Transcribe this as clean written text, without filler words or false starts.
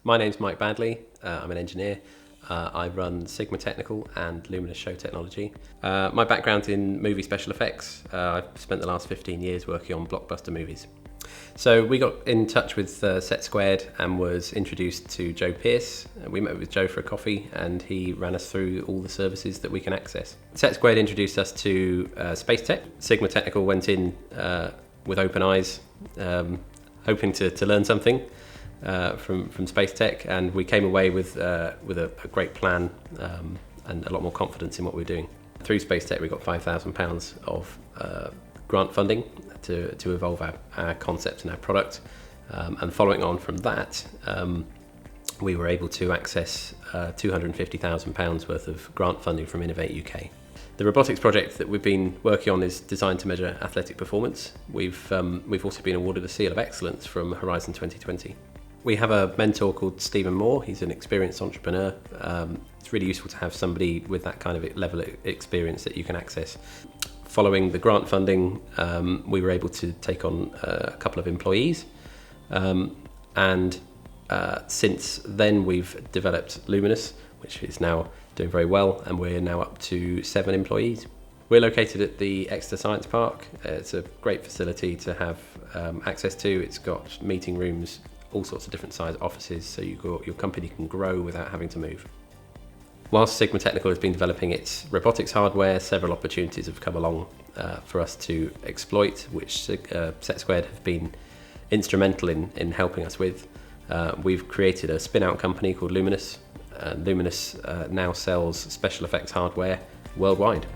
My name's Mike Badley. I'm an engineer. I run Sigma Technical and Luminous Show Technology. My background's in movie special effects. I've spent the last 15 years working on blockbuster movies. So we got in touch with SETsquared and was introduced to Joe Pearce. We met with Joe for a coffee and he ran us through all the services that we can access. SETsquared introduced us to space tech. Sigma Technical went in with open eyes, hoping to learn something from space tech, and we came away with a great plan and a lot more confidence in what we're doing. Through space tech we got £5,000 of grant funding to evolve our concept and our product, and following on from that we were able to access £250,000 worth of grant funding from Innovate UK. The robotics project that we've been working on is designed to measure athletic performance. We've also been awarded a Seal of Excellence from Horizon 2020. We have a mentor called Stephen Moore. He's an experienced entrepreneur. It's really useful to have somebody with that kind of level of experience that you can access. Following the grant funding, we were able to take on a couple of employees. And since then we've developed Luminous, which is now doing very well, and we're now up to 7 employees. We're located at the Exeter Science Park. It's a great facility to have access to. It's got meeting rooms, all sorts of different size offices, so your company can grow without having to move. Whilst Sigma Technical has been developing its robotics hardware, several opportunities have come along for us to exploit, which SETsquared have been instrumental in helping us with. We've created a spin-out company called Luminous. Luminous now sells special effects hardware worldwide.